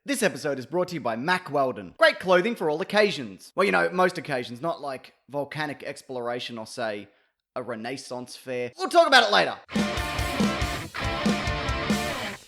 This episode is brought to you by Mack Weldon. Great clothing for all occasions. Well, you know, most occasions, not like volcanic exploration or, say, a Renaissance fair. We'll talk about it later.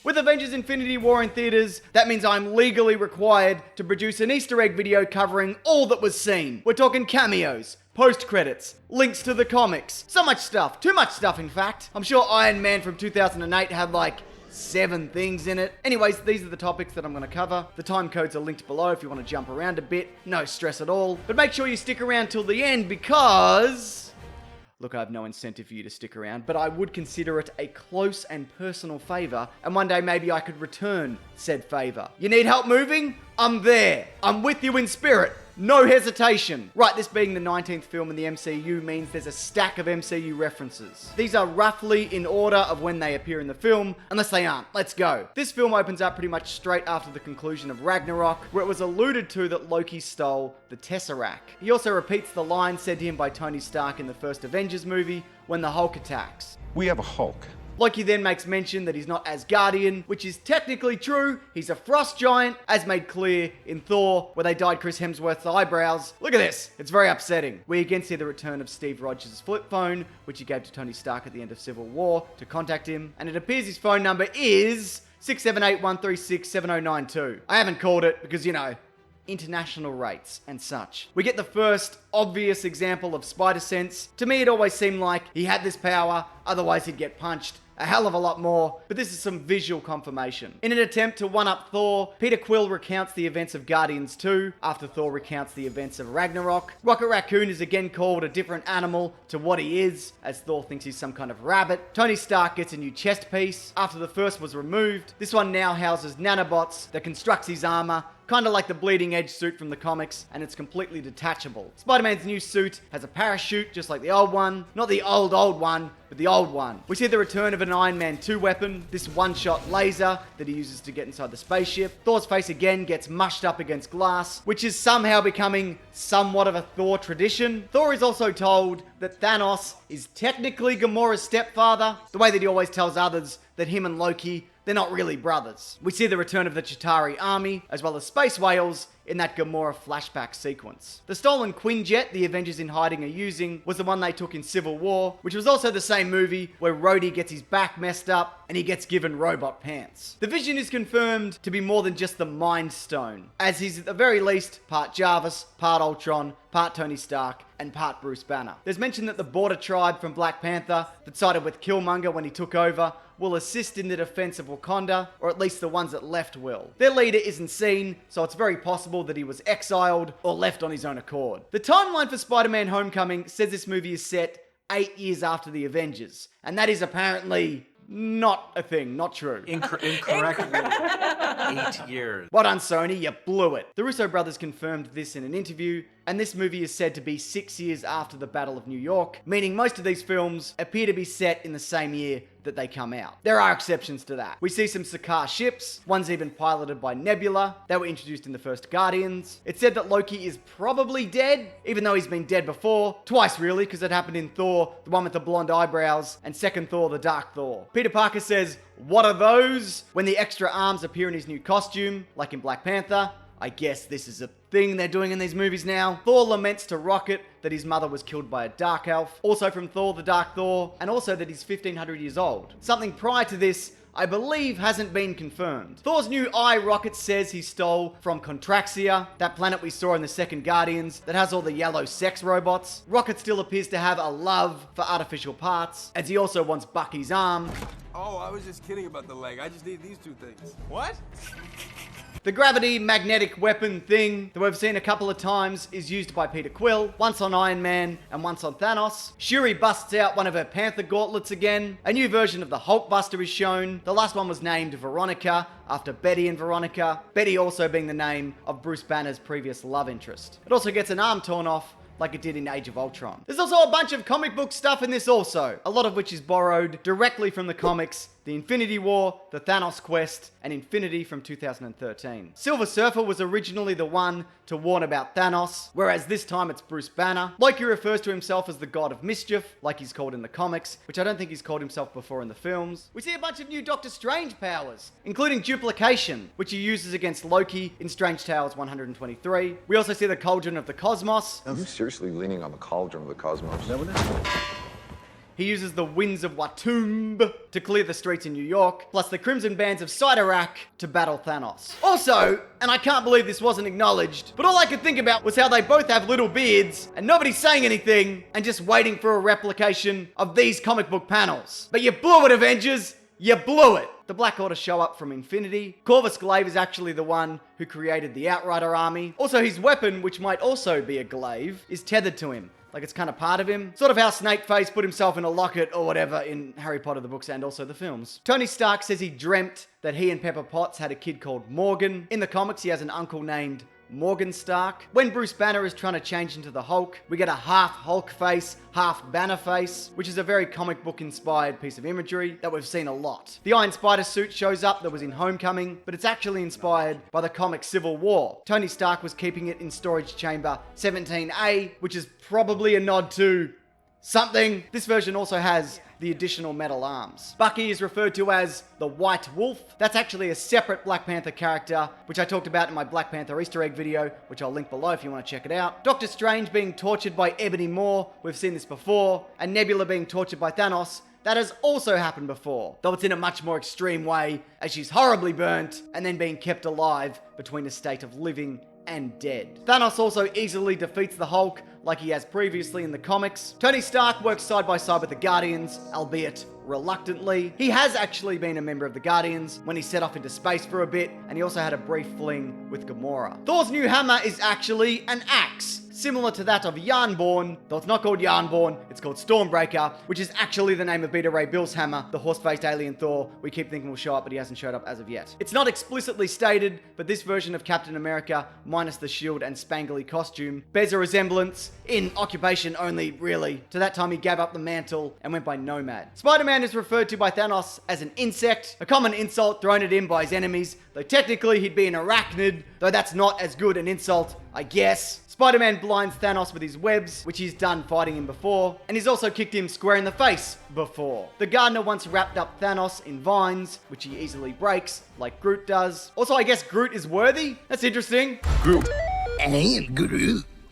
With Avengers Infinity War in theaters, that means I'm legally required to produce an Easter egg video covering all that was seen. We're talking cameos, post-credits, links to the comics. So much stuff. Too much stuff, in fact. I'm sure Iron Man from 2008 had like 7 things in it. Anyways, these are the topics that I'm going to cover. The time codes are linked below if you want to jump around a bit. No stress at all. But make sure you stick around till the end because... Look, I have no incentive for you to stick around, but I would consider it a close and personal favor, and one day maybe I could return said favor. You need help moving? I'm there. I'm with you in spirit. No hesitation. Right, this being the 19th film in the MCU means there's a stack of MCU references. These are roughly in order of when they appear in the film, unless they aren't. Let's go. This film opens up pretty much straight after the conclusion of Ragnarok, where it was alluded to that Loki stole the Tesseract. He also repeats the line said to him by Tony Stark in the first Avengers movie when the Hulk attacks. We have a Hulk. Loki then makes mention that he's not Asgardian, which is technically true. He's a frost giant, as made clear in Thor, where they dyed Chris Hemsworth's eyebrows. Look at this. It's very upsetting. We again see the return of Steve Rogers' flip phone, which he gave to Tony Stark at the end of Civil War to contact him. And it appears his phone number is 678-136-7092. I haven't called it because, you know, international rates and such. We get the first obvious example of spider sense. To me, it always seemed like he had this power, otherwise he'd get punched a hell of a lot more, but this is some visual confirmation. In an attempt to one-up Thor, Peter Quill recounts the events of Guardians 2 after Thor recounts the events of Ragnarok. Rocket Raccoon is again called a different animal to what he is, as Thor thinks he's some kind of rabbit. Tony Stark gets a new chest piece after the first was removed. This one now houses nanobots that constructs his armor, kind of like the bleeding edge suit from the comics, and it's completely detachable. Spider-Man's new suit has a parachute just like the old one. Not the old one, but the old one. We see the return of an Iron Man 2 weapon, this one-shot laser that he uses to get inside the spaceship. Thor's face again gets mushed up against glass, which is somehow becoming somewhat of a Thor tradition. Thor is also told that Thanos is technically Gamora's stepfather, the way that he always tells others that him and Loki, they're not really brothers. We see the return of the Chitauri army, as well as space whales, in that Gamora flashback sequence. The stolen Quinjet the Avengers in hiding are using was the one they took in Civil War, which was also the same movie where Rhodey gets his back messed up and he gets given robot pants. The Vision is confirmed to be more than just the Mind Stone, as he's at the very least part Jarvis, part Ultron, part Tony Stark, and part Bruce Banner. There's mention that the Border Tribe from Black Panther that sided with Killmonger when he took over will assist in the defense of Wakanda, or at least the ones that left will. Their leader isn't seen, so it's very possible that he was exiled or left on his own accord. The timeline for Spider-Man Homecoming says this movie is set 8 years after the Avengers, and that is apparently not a thing, not true. Incorrect. 8 years. Well done, Sony, you blew it. The Russo brothers confirmed this in an interview, and this movie is said to be 6 years after the Battle of New York, meaning most of these films appear to be set in the same year that they come out. There are exceptions to that. We see some Sakaar ships, one's even piloted by Nebula. They were introduced in the first Guardians. It's said that Loki is probably dead, even though he's been dead before. Twice really, because it happened in Thor, the one with the blonde eyebrows, and second Thor, the Dark Thor. Peter Parker says, "What are those?" when the extra arms appear in his new costume, like in Black Panther. I guess this is a thing they're doing in these movies now. Thor laments to Rocket that his mother was killed by a dark elf. Also from Thor, the Dark Thor, and also that he's 1500 years old. Something prior to this, I believe, hasn't been confirmed. Thor's new eye, Rocket says he stole from Contraxia, that planet we saw in the second Guardians that has all the yellow sex robots. Rocket still appears to have a love for artificial parts, as he also wants Bucky's arm. Oh, I was just kidding about the leg. I just need these 2 things. What? The gravity magnetic weapon thing that we've seen a couple of times is used by Peter Quill, once on Iron Man and once on Thanos. Shuri busts out one of her Panther gauntlets again. A new version of the Hulk Buster is shown. The last one was named Veronica, after Betty and Veronica. Betty also being the name of Bruce Banner's previous love interest. It also gets an arm torn off, like it did in Age of Ultron. There's also a bunch of comic book stuff in this also, a lot of which is borrowed directly from the comics The Infinity War, The Thanos Quest, and Infinity from 2013. Silver Surfer was originally the one to warn about Thanos, whereas this time it's Bruce Banner. Loki refers to himself as the God of Mischief, like he's called in the comics, which I don't think he's called himself before in the films. We see a bunch of new Doctor Strange powers, including duplication, which he uses against Loki in Strange Tales 123. We also see the Cauldron of the Cosmos. Are you seriously leaning on the cauldron of the cosmos? He uses the winds of Watumb to clear the streets in New York, plus the Crimson Bands of Sidorak to battle Thanos. Also, and I can't believe this wasn't acknowledged, but all I could think about was how they both have little beards, and nobody's saying anything, and just waiting for a replication of these comic book panels. But you blew it, Avengers! You blew it! The Black Order show up from Infinity. Corvus Glaive is actually the one who created the Outrider army. Also, his weapon, which might also be a glaive, is tethered to him. Like it's kind of part of him. Sort of how Snakeface put himself in a locket or whatever in Harry Potter the books and also the films. Tony Stark says he dreamt that he and Pepper Potts had a kid called Morgan. In the comics, he has an uncle named Morgan Stark. When Bruce Banner is trying to change into the Hulk, we get a half Hulk face, half Banner face, which is a very comic book inspired piece of imagery that we've seen a lot. The Iron Spider suit shows up that was in Homecoming, but it's actually inspired by the comic Civil War. Tony Stark was keeping it in storage chamber 17A, which is probably a nod to something. This version also has the additional metal arms. Bucky is referred to as the White Wolf. That's actually a separate Black Panther character, which I talked about in my Black Panther Easter egg video, which I'll link below if you want to check it out. Doctor Strange being tortured by Ebony Maw, we've seen this before, and Nebula being tortured by Thanos. That has also happened before, though it's in a much more extreme way, as she's horribly burnt and then being kept alive between a state of living and dead. Thanos also easily defeats the Hulk, like he has previously in the comics. Tony Stark works side by side with the Guardians, albeit reluctantly. He has actually been a member of the Guardians when he set off into space for a bit, and he also had a brief fling with Gamora. Thor's new hammer is actually an axe, similar to that of Yarnborn, though it's not called Yarnborn, it's called Stormbreaker, which is actually the name of Beta Ray Bill's hammer, the horse-faced alien Thor we keep thinking will show up, but he hasn't showed up as of yet. It's not explicitly stated, but this version of Captain America, minus the shield and spangly costume, bears a resemblance, in occupation only, really, to that time he gave up the mantle and went by Nomad. Spider-Man is referred to by Thanos as an insect, a common insult thrown at him by his enemies, though technically he'd be an arachnid, though that's not as good an insult, I guess. Spider-Man blinds Thanos with his webs, which he's done fighting him before, and he's also kicked him square in the face before. The Gardener once wrapped up Thanos in vines, which he easily breaks, like Groot does. Also, I guess Groot is worthy? That's interesting. Groot.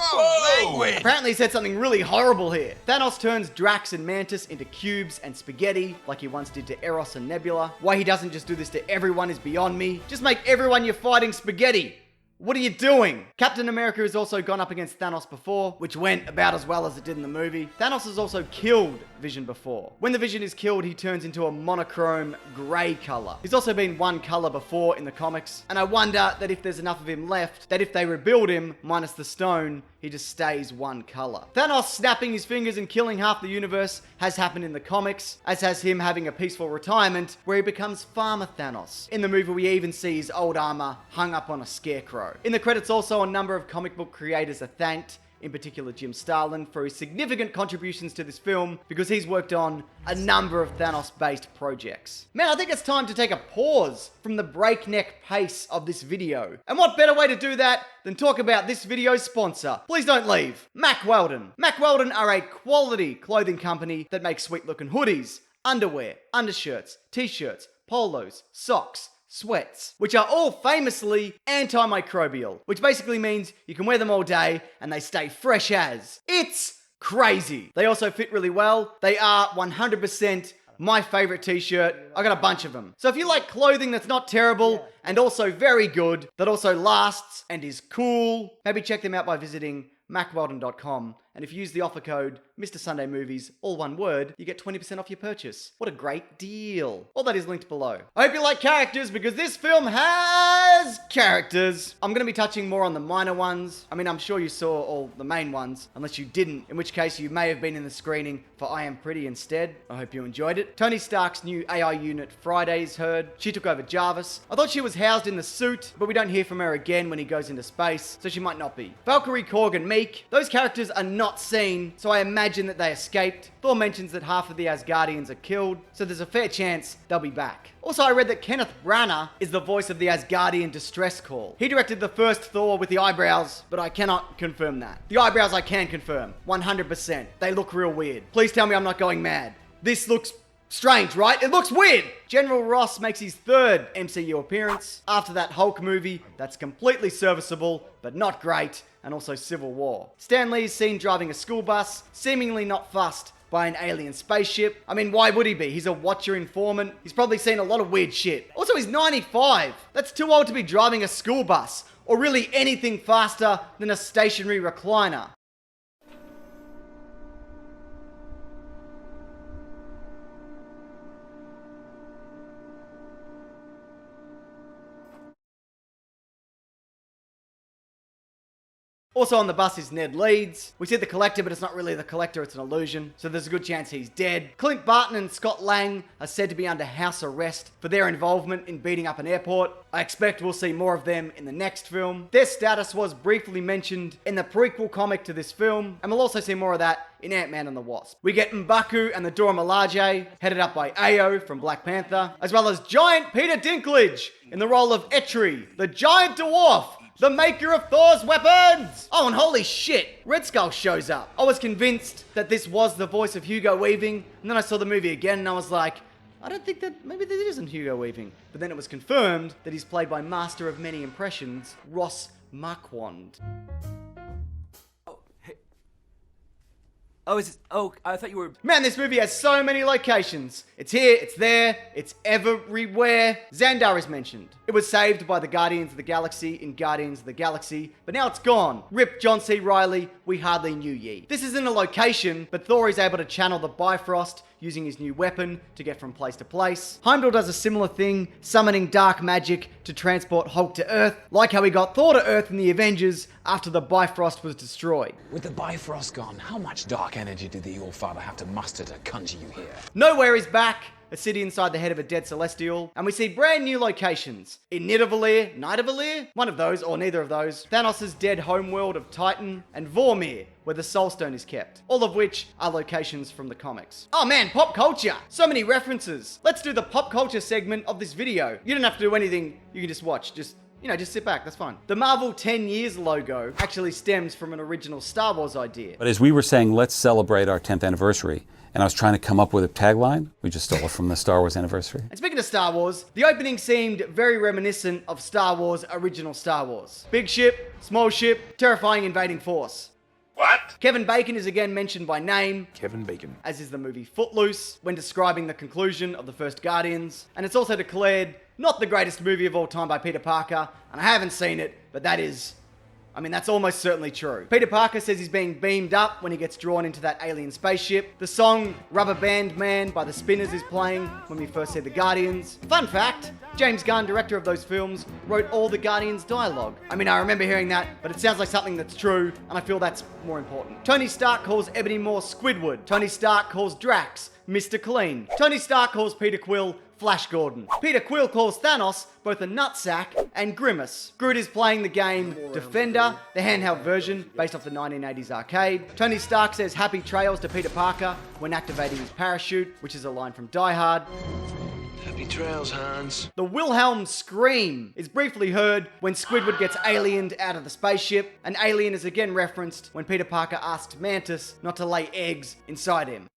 Whoa, language! Apparently he said something really horrible here. Thanos turns Drax and Mantis into cubes and spaghetti, like he once did to Eros and Nebula. Why he doesn't just do this to everyone is beyond me. Just make everyone you're fighting spaghetti. What are you doing? Captain America has also gone up against Thanos before, which went about as well as it did in the movie. Thanos has also killed Vision before. When the Vision is killed, he turns into a monochrome grey color. He's also been one color before in the comics, and I wonder that if there's enough of him left, that if they rebuild him, minus the stone, he just stays one color. Thanos snapping his fingers and killing half the universe has happened in the comics, as has him having a peaceful retirement where he becomes Farmer Thanos. In the movie, we even see his old armor hung up on a scarecrow. In the credits also, a number of comic book creators are thanked, in particular Jim Starlin, for his significant contributions to this film because he's worked on a number of Thanos-based projects. Man, I think it's time to take a pause from the breakneck pace of this video. And what better way to do that than talk about this video's sponsor? Please don't leave. Mack Weldon. Mack Weldon are a quality clothing company that makes sweet-looking hoodies, underwear, undershirts, t-shirts, polos, socks, sweats, which are all famously antimicrobial, which basically means you can wear them all day and they stay fresh as. It's crazy. They also fit really well. They are 100% my favorite t-shirt. I got a bunch of them. So if you like clothing that's not terrible and also very good, that also lasts and is cool, maybe check them out by visiting MackWeldon.com. And if you use the offer code Mr. Sunday Movies, all one word, you get 20% off your purchase. What a great deal. All that is linked below. I hope you like characters because this film has characters. I'm going to be touching more on the minor ones. I mean, I'm sure you saw all the main ones, unless you didn't, in which case you may have been in the screening for I Am Pretty instead. I hope you enjoyed it. Tony Stark's new AI unit, Friday's heard. She took over Jarvis. I thought she was housed in the suit, but we don't hear from her again when he goes into space, so she might not be. Valkyrie, Korg, and Meek, those characters are not seen, so I imagine that they escaped. Thor mentions that half of the Asgardians are killed, so there's a fair chance they'll be back. Also, I read that Kenneth Branagh is the voice of the Asgardian distress call. He directed the first Thor with the eyebrows, but I cannot confirm that. The eyebrows I can confirm, 100%. They look real weird. Please tell me I'm not going mad. This looks strange, right? It looks weird! General Ross makes his third MCU appearance after that Hulk movie that's completely serviceable, but not great, and also Civil War. Stan Lee is seen driving a school bus, seemingly not fussed by an alien spaceship. I mean, why would he be? He's a Watcher informant. He's probably seen a lot of weird shit. Also, he's 95. That's too old to be driving a school bus, or really anything faster than a stationary recliner. Also on the bus is Ned Leeds. We see the Collector, but it's not really the Collector, it's an illusion. So there's a good chance he's dead. Clint Barton and Scott Lang are said to be under house arrest for their involvement in beating up an airport. I expect we'll see more of them in the next film. Their status was briefly mentioned in the prequel comic to this film, and we'll also see more of that in Ant-Man and the Wasp. We get M'Baku and the Dora Milaje, headed up by Ayo from Black Panther, as well as giant Peter Dinklage in the role of Etri, the giant dwarf, the maker of Thor's weapons! Oh, and holy shit, Red Skull shows up. I was convinced that this was the voice of Hugo Weaving, and then I saw the movie again and I was like, I don't think that, maybe that isn't Hugo Weaving. But then it was confirmed that he's played by master of many impressions, Ross Marquand. Oh, I thought you were... Man, this movie has so many locations. It's here, it's there, it's everywhere. Xandar is mentioned. It was saved by the Guardians of the Galaxy in Guardians of the Galaxy, but now it's gone. Rip John C. Reilly, we hardly knew ye. This isn't a location, but Thor is able to channel the Bifrost using his new weapon to get from place to place. Heimdall does a similar thing, summoning dark magic to transport Hulk to Earth, like how he got Thor to Earth in the Avengers after the Bifrost was destroyed. With the Bifrost gone, how much dark energy did the All-Father have to muster to conjure you here? Nowhere is back, a city inside the head of a dead Celestial, and we see brand new locations. In Nidavellir, one of those, or neither of those, Thanos' dead homeworld of Titan, and Vormir, where the Soul Stone is kept. All of which are locations from the comics. Oh man, pop culture! So many references! Let's do the pop culture segment of this video. You don't have to do anything, you can just watch, just sit back, that's fine. The Marvel 10 years logo actually stems from an original Star Wars idea. But as we were saying, let's celebrate our 10th anniversary, and I was trying to come up with a tagline, we just stole it from the Star Wars anniversary. And speaking of Star Wars, the opening seemed very reminiscent of Star Wars, original Star Wars. Big ship, small ship, terrifying invading force. What? Kevin Bacon is again mentioned by name, Kevin Bacon. as is the movie Footloose, when describing the conclusion of the first Guardians. And it's also declared not the greatest movie of all time by Peter Parker, and I haven't seen it, but that's almost certainly true. Peter Parker says he's being beamed up when he gets drawn into that alien spaceship. The song Rubber Band Man by the Spinners is playing when we first see the Guardians. Fun fact, James Gunn, director of those films, wrote all the Guardians dialogue. I remember hearing that, but it sounds like something that's true, and I feel that's more important. Tony Stark calls Ebony Maw Squidward. Tony Stark calls Drax Mr. Clean. Tony Stark calls Peter Quill Flash Gordon. Peter Quill calls Thanos both a nutsack and Grimace. Groot is playing the game Defender, the handheld version based off the 1980s arcade. Tony Stark says happy trails to Peter Parker when activating his parachute, which is a line from Die Hard. Happy trails, Hans. The Wilhelm scream is briefly heard when Squidward gets aliened out of the spaceship. An alien is again referenced when Peter Parker asks Mantis not to lay eggs inside him.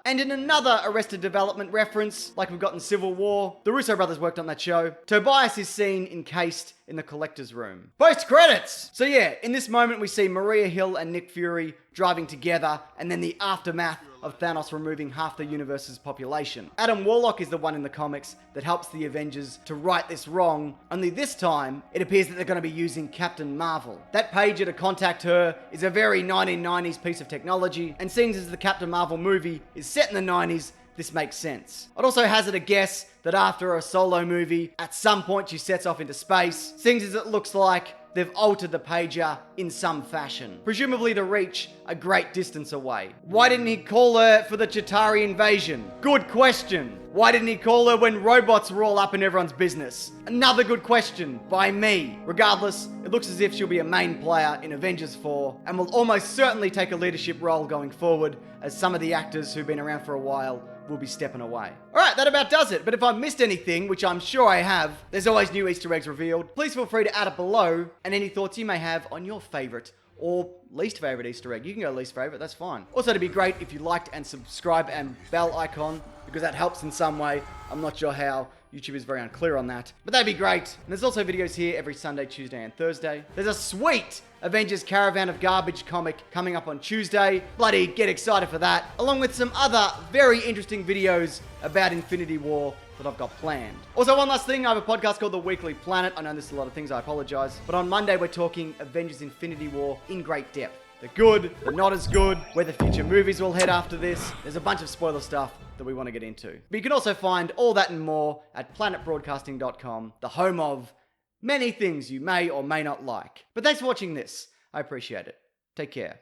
And in another Arrested Development reference, like we've got in Civil War, the Russo brothers worked on that show, Tobias is seen encased in the collector's room. Post-credits! So yeah, in this moment we see Maria Hill and Nick Fury driving together, and then the aftermath of Thanos removing half the universe's population. Adam Warlock is the one in the comics that helps the Avengers to right this wrong, only this time, it appears that they're going to be using Captain Marvel. That pager to contact her is a very 1990s piece of technology, and seeing as the Captain Marvel movie is set in the 90s, this makes sense. I'd also hazard a guess that after a Solo movie, at some point she sets off into space, seeing as it looks like they've altered the pager in some fashion, presumably to reach a great distance away. Why didn't he call her for the Chitauri invasion? Good question. Why didn't he call her when robots were all up in everyone's business? Another good question by me. Regardless, it looks as if she'll be a main player in Avengers 4 and will almost certainly take a leadership role going forward, as some of the actors who've been around for a while will be stepping away. Alright, that about does it. But if I've missed anything, which I'm sure I have, there's always new Easter eggs revealed. Please feel free to add it below, and any thoughts you may have on your favourite or least favourite Easter egg. You can go least favourite, that's fine. Also, it'd be great if you liked and subscribe and bell icon, because that helps in some way. I'm not sure how. YouTube is very unclear on that. But that'd be great. And there's also videos here every Sunday, Tuesday, and Thursday. There's a sweet Avengers Caravan of Garbage comic coming up on Tuesday. Bloody get excited for that. Along with some other very interesting videos about Infinity War that I've got planned. Also, one last thing, I have a podcast called The Weekly Planet. I know this is a lot of things, I apologize. But on Monday, we're talking Avengers Infinity War in great depth. The good, the not as good, where the future movies will head after this. There's a bunch of spoiler stuff that we want to get into. But you can also find all that and more at planetbroadcasting.com, the home of many things you may or may not like. But thanks for watching this. I appreciate it. Take care.